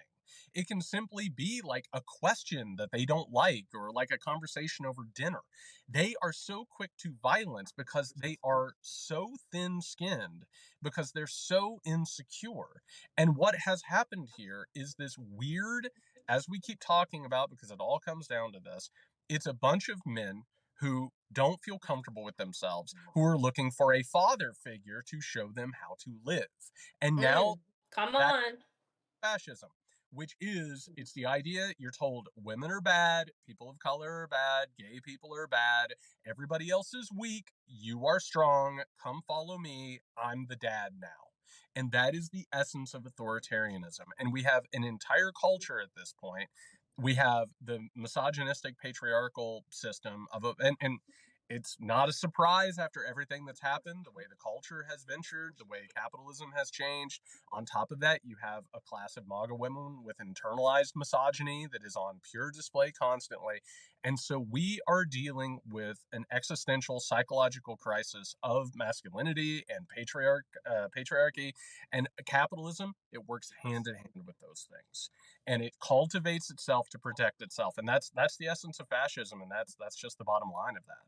[SPEAKER 1] It can simply be like a question that they don't like or like a conversation over dinner. They are so quick to violence because they are so thin skinned, because they're so insecure. And what has happened here is this weird, as we keep talking about, because it all comes down to this, it's a bunch of men who don't feel comfortable with themselves, who are looking for a father figure to show them how to live. And now
[SPEAKER 2] Come
[SPEAKER 1] that
[SPEAKER 2] on.
[SPEAKER 1] fascism, which is it's the idea you're told women are bad, people of color are bad, gay people are bad, everybody else is weak, you are strong, come follow me, I'm the dad now. And that is the essence of authoritarianism. And we have an entire culture at this point. We have the misogynistic patriarchal system of a, and It's not a surprise after everything that's happened, the way the culture has ventured, the way capitalism has changed. On top of that, you have a class of MAGA women with internalized misogyny that is on pure display constantly. And so we are dealing with an existential psychological crisis of masculinity and patriarchy and capitalism. It works hand in hand with those things, and it cultivates itself to protect itself. And that's the essence of fascism, and that's just the bottom line of that.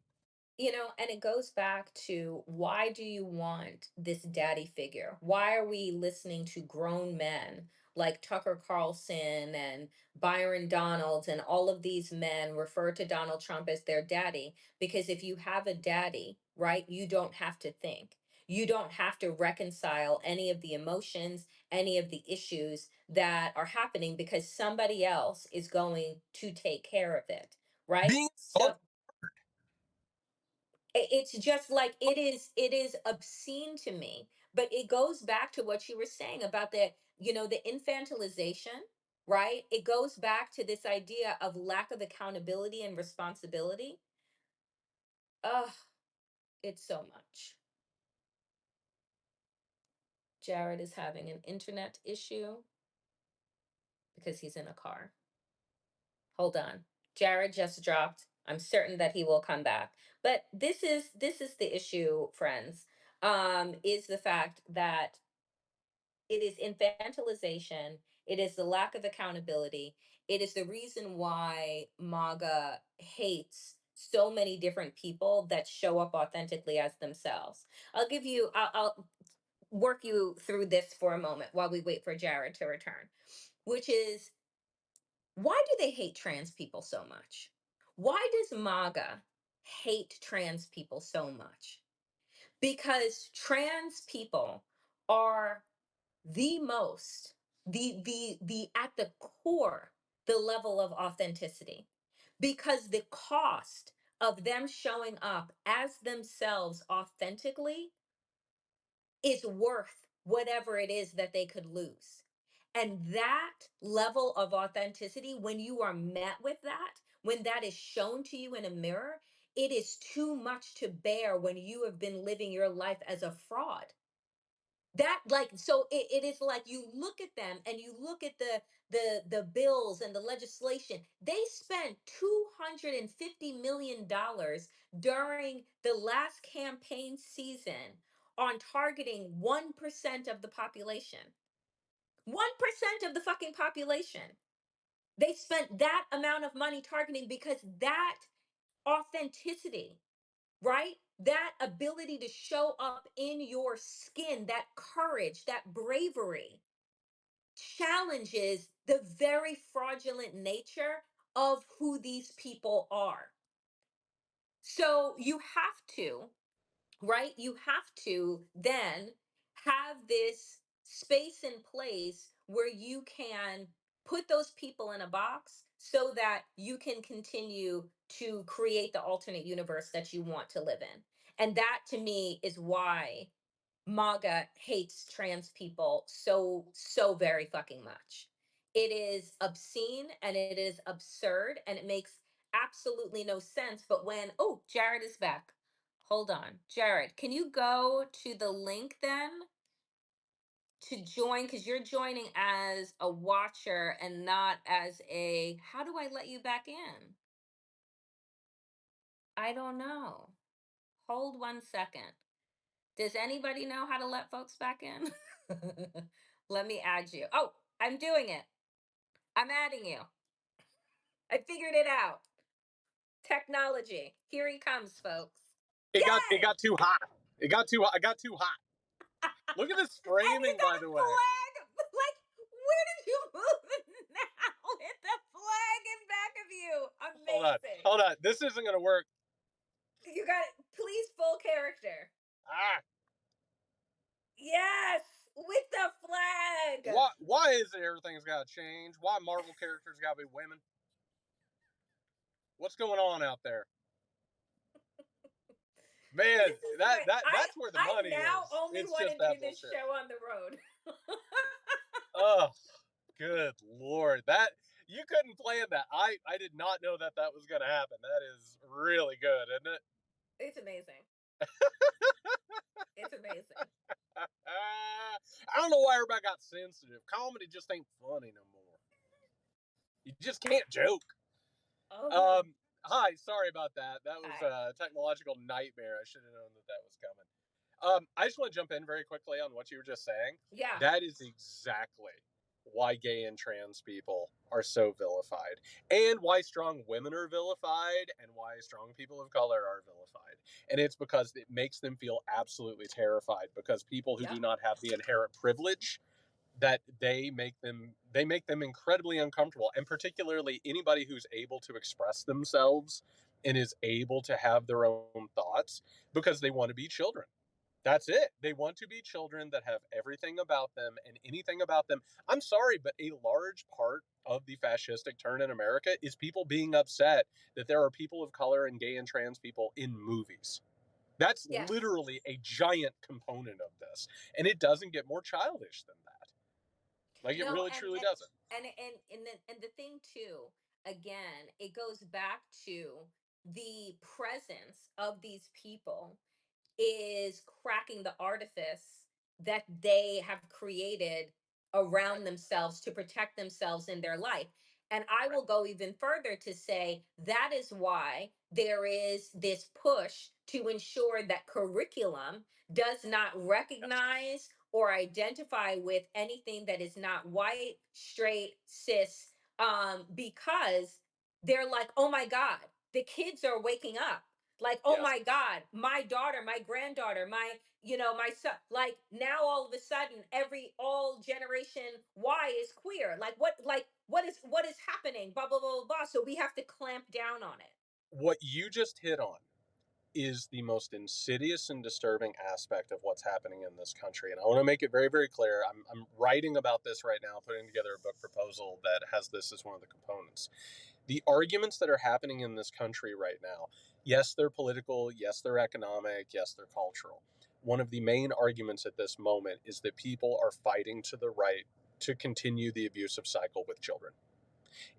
[SPEAKER 2] And it goes back to, why do you want this daddy figure? Why are we listening to grown men like Tucker Carlson and Byron Donalds and all of these men refer to Donald Trump as their daddy? Because if you have a daddy, right, you don't have to think. You don't have to reconcile any of the emotions, any of the issues that are happening, because somebody else is going to take care of it, right?
[SPEAKER 1] Being above,
[SPEAKER 2] So it's just like, it is obscene to me, but it goes back to what you were saying about the infantilization, right? It goes back to this idea of lack of accountability and responsibility. Ugh, it's so much. Jared is having an internet issue because he's in a car. Hold on. Jared just dropped. I'm certain that he will come back. But this is the issue, friends. Is the fact that it is infantilization. It is the lack of accountability. It is the reason why MAGA hates so many different people that show up authentically as themselves. I'll work you through this for a moment while we wait for Jared to return, which is, why do they hate trans people so much? Why does MAGA hate trans people so much? Because trans people are the most, the at the core, the level of authenticity, because the cost of them showing up as themselves authentically is worth whatever it is that they could lose. And that level of authenticity, when you are met with that, when that is shown to you in a mirror, it is too much to bear when you have been living your life as a fraud. That, like, so it is like, you look at them and you look at the bills and the legislation. They spent $250 million during the last campaign season on targeting 1% of the population. 1% of the fucking population. They spent that amount of money targeting, because that authenticity, right? That ability to show up in your skin, that courage, that bravery, challenges the very fraudulent nature of who these people are. So you have to, right? You have to then have this space in place where you can put those people in a box so that you can continue to create the alternate universe that you want to live in. And that, to me, is why MAGA hates trans people so, so very fucking much. It is obscene and it is absurd and it makes absolutely no sense. But when, oh, Jared is back. Hold on. Jared, can you go to the link then to join? Because you're joining as a watcher and not as a. How do I let you back in? I don't know. Hold 1 second. Does anybody know how to let folks back in? Let me add you. Oh, I'm doing it. I'm adding you. I figured it out. Technology. Here he comes, folks.
[SPEAKER 1] it
[SPEAKER 2] Yay!
[SPEAKER 1] got too hot. It got too hot. I got too hot. Look at this
[SPEAKER 2] And you
[SPEAKER 1] framing,
[SPEAKER 2] got
[SPEAKER 1] by
[SPEAKER 2] a
[SPEAKER 1] the way.
[SPEAKER 2] flag. Like, where did you move it now? Hit the flag in back of you.
[SPEAKER 1] Hold on,
[SPEAKER 2] Amazing.
[SPEAKER 1] hold on. This isn't gonna work.
[SPEAKER 2] You got it. Please, full character.
[SPEAKER 1] Ah,
[SPEAKER 2] Yes, with the flag.
[SPEAKER 1] why is it everything's got to change? Why Marvel characters got to be women? What's going on out there, man?
[SPEAKER 2] This is
[SPEAKER 1] That
[SPEAKER 2] what
[SPEAKER 1] that
[SPEAKER 2] I
[SPEAKER 1] that's where the
[SPEAKER 2] I
[SPEAKER 1] money
[SPEAKER 2] now
[SPEAKER 1] is.
[SPEAKER 2] only
[SPEAKER 1] It's
[SPEAKER 2] want
[SPEAKER 1] just
[SPEAKER 2] to do
[SPEAKER 1] that
[SPEAKER 2] this
[SPEAKER 1] bullshit.
[SPEAKER 2] show on the road.
[SPEAKER 1] Oh, good lord, that you couldn't plan that. I did not know that that was gonna happen. That is really good, isn't it?
[SPEAKER 2] It's amazing. It's amazing.
[SPEAKER 1] I don't know why everybody got sensitive. Comedy just ain't funny no more. You just can't joke.
[SPEAKER 2] Oh my
[SPEAKER 1] Um, Hi, sorry about that. That was
[SPEAKER 2] God.
[SPEAKER 1] a technological nightmare. I should have known that that was coming. I just want to jump in very quickly on what you were just saying.
[SPEAKER 2] Yeah.
[SPEAKER 1] That is exactly why gay and trans people are so vilified, and why strong women are vilified, and why strong people of color are vilified. And it's because it makes them feel absolutely terrified, because people who do
[SPEAKER 2] Yep.
[SPEAKER 1] not have the inherent privilege, that they make them incredibly uncomfortable, and particularly anybody who's able to express themselves and is able to have their own thoughts, because they want to be children. That's it. They want to be children that have everything about them and anything about them. I'm sorry, but a large part of the fascistic turn in America is people being upset that there are people of color and gay and trans people in movies. That's
[SPEAKER 2] Yes.
[SPEAKER 1] literally a giant component of this. And it doesn't get more childish than that. Like, it
[SPEAKER 2] No,
[SPEAKER 1] really truly doesn't.
[SPEAKER 2] and the thing too, again, it goes back to the presence of these people is cracking the artifice that they have created
[SPEAKER 1] Right.
[SPEAKER 2] around themselves to protect themselves in their life. And I
[SPEAKER 1] Right.
[SPEAKER 2] will go even further to say that is why there is this push to ensure that curriculum does not
[SPEAKER 1] Yes.
[SPEAKER 2] recognize or identify with anything that is not white, straight, cis, because they're like, oh my God, the kids are waking up, like, oh
[SPEAKER 1] Yes.
[SPEAKER 2] my God, my daughter, my granddaughter, my son, like now all of a sudden every all generation Y is queer. Like what is happening? Blah blah blah blah blah. So we have to clamp down on it.
[SPEAKER 1] What you just hit on is the most insidious and disturbing aspect of what's happening in this country. And I want to make it very, very clear. I'm writing about this right now, putting together a book proposal that has this as one of the components. The arguments that are happening in this country right now, yes, they're political, yes, they're economic, yes, they're cultural. One of the main arguments at this moment is that people are fighting to the right to continue the abusive cycle with children,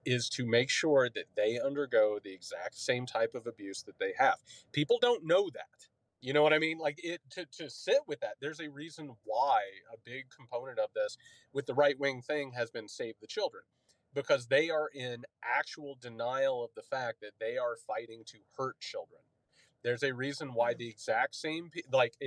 [SPEAKER 1] is to make sure that they undergo the exact same type of abuse that they have. People don't know that. You know what I mean? Like, to sit with that, there's a reason why a big component of this with the right wing thing has been save the children, because they are in actual denial of the fact that they are fighting to hurt children. There's a reason why
[SPEAKER 2] Mm,
[SPEAKER 1] the exact same,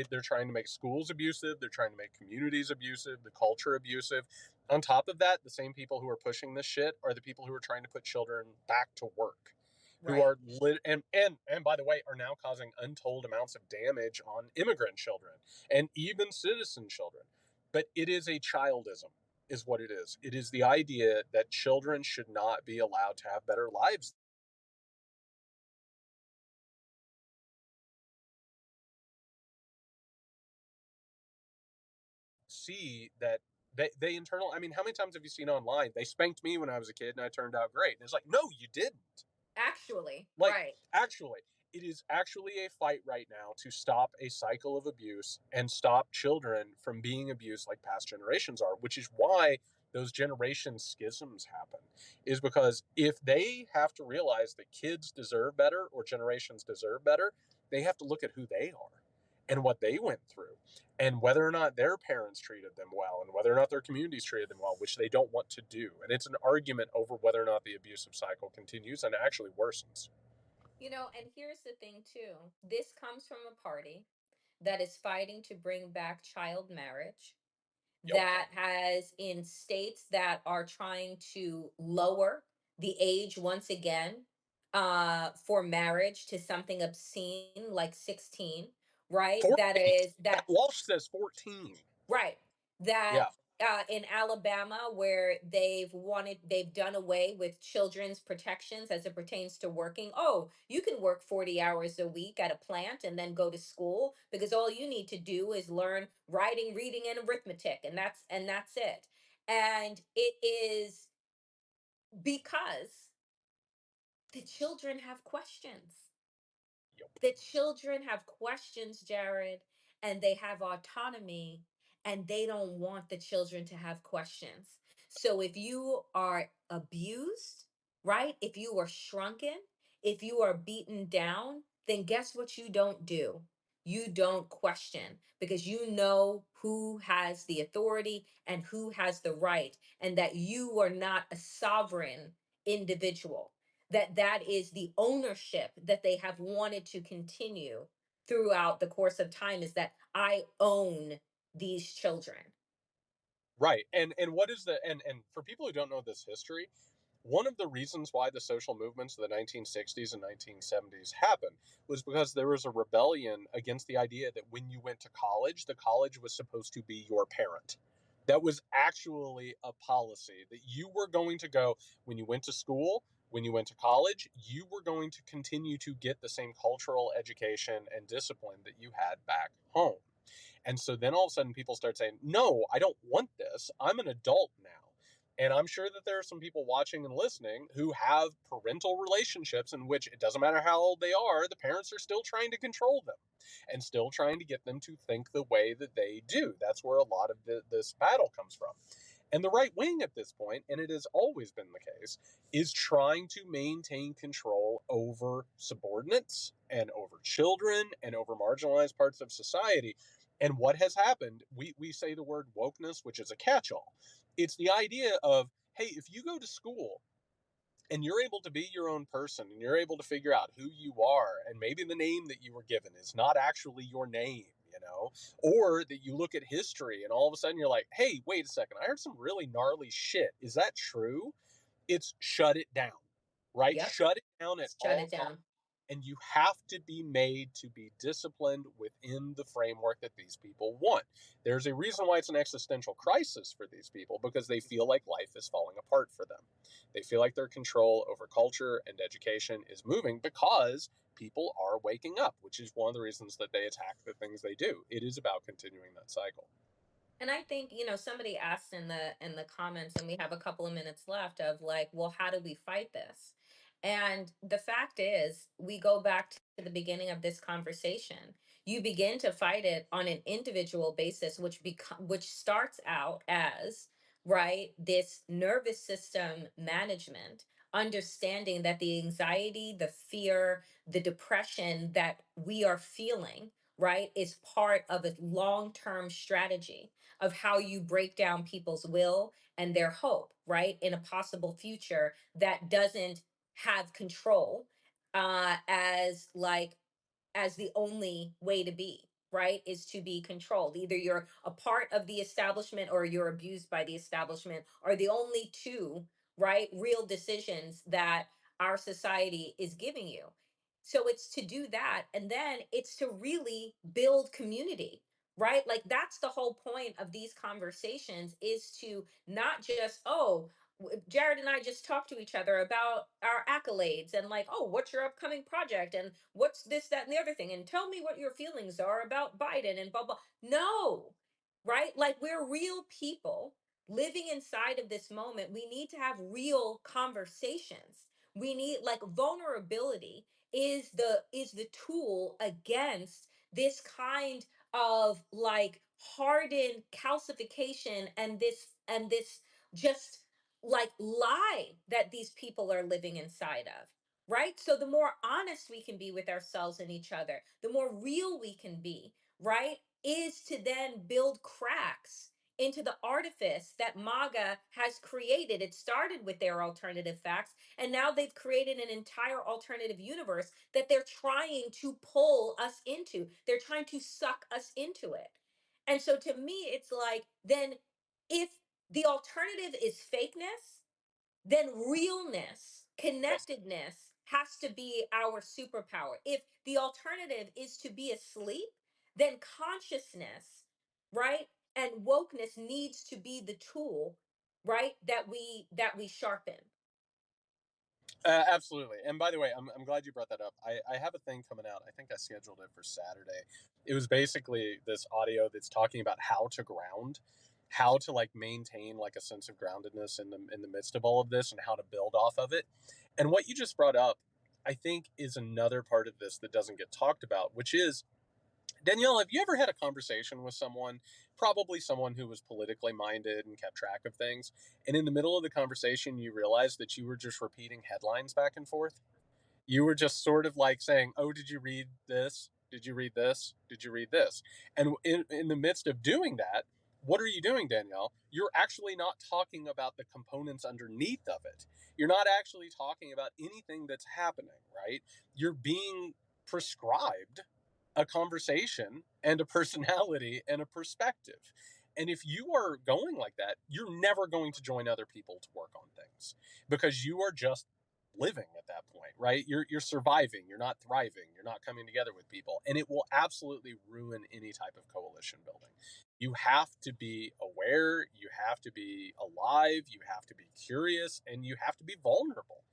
[SPEAKER 1] they're trying to make schools abusive, they're trying to make communities abusive, the culture abusive. On top of that, the same people who are pushing this shit are the people who are trying to put children back to work, who
[SPEAKER 2] right.
[SPEAKER 1] are and by the way, are now causing untold amounts of damage on immigrant children and even citizen children. But it is a childism, is what it is. It is the idea that children should not be allowed to have better lives. See that they internal, I mean, how many times have you seen online, they spanked me when I was a kid and I turned out great? And it's like, no, you didn't.
[SPEAKER 2] Actually,
[SPEAKER 1] Like,
[SPEAKER 2] right.
[SPEAKER 1] actually, it is actually a fight right now to stop a cycle of abuse and stop children from being abused like past generations are, which is why those generation schisms happen. Is because if they have to realize that kids deserve better or generations deserve better, they have to look at who they are and what they went through, and whether or not their parents treated them well, and whether or not their communities treated them well, which they don't want to do. And it's an argument over whether or not the abusive cycle continues and actually worsens.
[SPEAKER 2] And here's the thing too. This comes from a party that is fighting to bring back child marriage,
[SPEAKER 1] Yep.
[SPEAKER 2] that has in states that are trying to lower the age once again for marriage to something obscene like 16, right? That
[SPEAKER 1] 14.
[SPEAKER 2] is that.
[SPEAKER 1] Walsh says 14.
[SPEAKER 2] Right. That
[SPEAKER 1] Yeah.
[SPEAKER 2] in Alabama, where they've done away with children's protections as it pertains to working. Oh, you can work 40 hours a week at a plant and then go to school because all you need to do is learn writing, reading, and arithmetic, and that's it. And it is because the children have questions.
[SPEAKER 1] Yep.
[SPEAKER 2] The children have questions, Jared, and they have autonomy, and they don't want the children to have questions. So if you are abused, right? If you are shrunken, if you are beaten down, then guess what you don't do? You don't question because you know who has the authority and who has the right, and that you are not a sovereign individual. That is the ownership that they have wanted to continue throughout the course of time, is that I own these children.
[SPEAKER 1] Right. And what is the and for people who don't know this history, one of the reasons why the social movements of the 1960s and 1970s happened was because there was a rebellion against the idea that when you went to college, the college was supposed to be your parent. That was actually a policy that you were going to go when you went to school, when you went to college, you were going to continue to get the same cultural education and discipline that you had back home. And so then all of a sudden people start saying, no, I don't want this. I'm an adult now. And I'm sure that there are some people watching and listening who have parental relationships in which it doesn't matter how old they are, the parents are still trying to control them and still trying to get them to think the way that they do. That's where a lot of this battle comes from. And the right wing at this point, and it has always been the case, is trying to maintain control over subordinates and over children and over marginalized parts of society. And what has happened, we say the word wokeness, which is a catch all. It's the idea of, hey, if you go to school and you're able to be your own person and you're able to figure out who you are, and maybe the name that you were given is not actually your name, or that you look at history and all of a sudden you're like, hey, wait a second, I heard some really gnarly shit, is that true? It's shut it down, right?
[SPEAKER 2] Yep,
[SPEAKER 1] Shut it down at
[SPEAKER 2] shut
[SPEAKER 1] all
[SPEAKER 2] it
[SPEAKER 1] costs.
[SPEAKER 2] down.
[SPEAKER 1] And you have to be made to be disciplined within the framework that these people want. There's a reason why it's an existential crisis for these people, because they feel like life is falling apart for them. They feel like their control over culture and education is moving because people are waking up, which is one of the reasons that they attack the things they do. It is about continuing that cycle.
[SPEAKER 2] And I think, somebody asked in the comments, and we have a couple of minutes left, of like, well, how do we fight this? And the fact is, we go back to the beginning of this conversation. You begin to fight it on an individual basis, which starts out as, right, this nervous system management, understanding that the anxiety, the fear, the depression that we are feeling, right, is part of a long-term strategy of how you break down people's will and their hope, right, in a possible future that doesn't have control, as like, as the only way to be, right, is to be controlled. Either you're a part of the establishment or you're abused by the establishment, are the only two, right, real decisions that our society is giving you. So it's to do that, and then it's to really build community, right? Like, that's the whole point of these conversations, is to not just, oh, Jared and I just talked to each other about our accolades and like, oh, what's your upcoming project and what's this, that, and the other thing, and tell me what your feelings are about Biden and blah blah. No, right? Like, we're real people living inside of this moment. We need to have real conversations. We need, like, vulnerability is the tool against this kind of like hardened calcification, and this just like lie that these people are living inside of, right? So the more honest we can be with ourselves and each other, the more real we can be, right, is to then build cracks into the artifice that MAGA has created. It started with their alternative facts, and now they've created an entire alternative universe that they're trying to pull us into. They're trying to suck us into it. And so to me, it's like, then if the alternative is fakeness, then realness, connectedness has to be our superpower. If the alternative is to be asleep, then consciousness, right, and wokeness needs to be the tool, right, that we sharpen.
[SPEAKER 1] Absolutely. And by the way, I'm glad you brought that up. I have a thing coming out. I think I scheduled it for Saturday. It was basically this audio that's talking about how to ground, how to like maintain like a sense of groundedness in the midst of all of this and how to build off of it. And what you just brought up, I think, is another part of this that doesn't get talked about, which is, Danielle, have you ever had a conversation with someone, probably someone who was politically minded and kept track of things, and in the middle of the conversation, you realized that you were just repeating headlines back and forth? You were just sort of like saying, "Oh, did you read this? Did you read this? Did you read this?" And in the midst of doing that, what are you doing, Danielle? You're actually not talking about the components underneath of it. You're not actually talking about anything that's happening, right? You're being prescribed a conversation and a personality and a perspective. And if you are going like that, you're never going to join other people to work on things because you are just living at that point, right? You're surviving, you're not thriving, you're not coming together with people, and it will absolutely ruin any type of coalition building. You have to be aware, you have to be alive, you have to be curious, and you have to be vulnerable.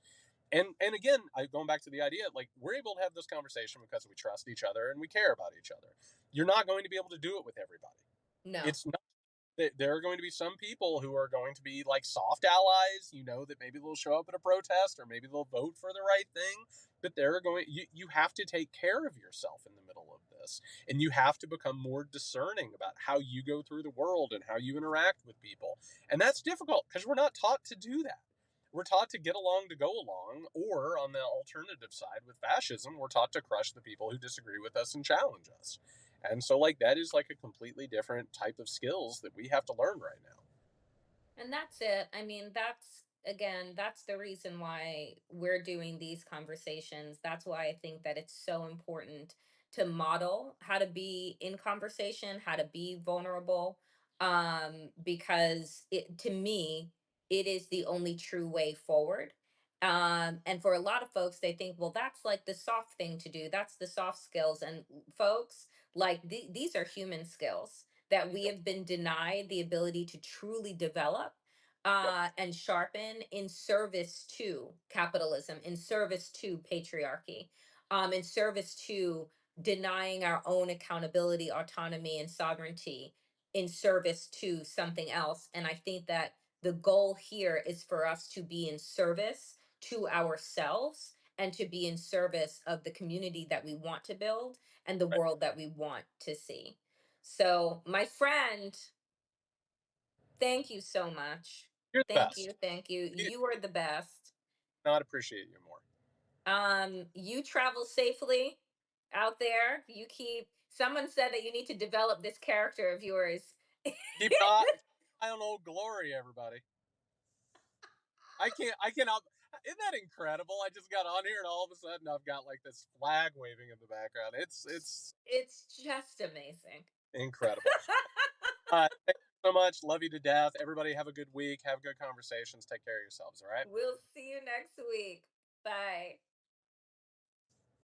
[SPEAKER 1] And again, going back to the idea, like we're able to have this conversation because we trust each other and we care about each other. You're not going to be able to do it with everybody.
[SPEAKER 2] No.
[SPEAKER 1] It's not, there are going to be some people who are going to be like soft allies, that maybe they'll show up at a protest or maybe they'll vote for the right thing, but you have to take care of yourself in the middle of this, and you have to become more discerning about how you go through the world and how you interact with people. And that's difficult because we're not taught to do that. We're taught to get along to go along, or on the alternative side with fascism, we're taught to crush the people who disagree with us and challenge us. And so, like, that is like a completely different type of skills that we have to learn right now.
[SPEAKER 2] And that's it. I mean, that's again, that's the reason why we're doing these conversations. That's why I think that it's so important to model how to be in conversation, how to be vulnerable. Because it to me, it is the only true way forward. And for a lot of folks, they think, well, that's like the soft thing to do. That's the soft skills. And folks, like these are human skills that we
[SPEAKER 1] Yep.
[SPEAKER 2] have been denied the ability to truly develop
[SPEAKER 1] Yep.
[SPEAKER 2] and sharpen in service to capitalism, in service to patriarchy, in service to denying our own accountability, autonomy, and sovereignty, in service to something else. And I think that the goal here is for us to be in service to ourselves and to be in service of the community that we want to build and the
[SPEAKER 1] Right.
[SPEAKER 2] world that we want to see. So, my friend, thank you so much.
[SPEAKER 1] You're the
[SPEAKER 2] Thank you.
[SPEAKER 1] best.
[SPEAKER 2] Thank you.
[SPEAKER 1] You
[SPEAKER 2] You are the best.
[SPEAKER 1] not appreciate you more.
[SPEAKER 2] You travel safely out there. You keep, someone said that you need to develop this character of yours.
[SPEAKER 1] Keep an eye, on Old Glory, everybody. I cannot. Isn't that incredible? I just got on here and all of a sudden I've got like this flag waving in the background. It's
[SPEAKER 2] It's just amazing.
[SPEAKER 1] incredible. Thank you so much. Love you to death. Everybody have a good week. Have good conversations. Take care of yourselves. All right.
[SPEAKER 2] We'll see you next week. Bye.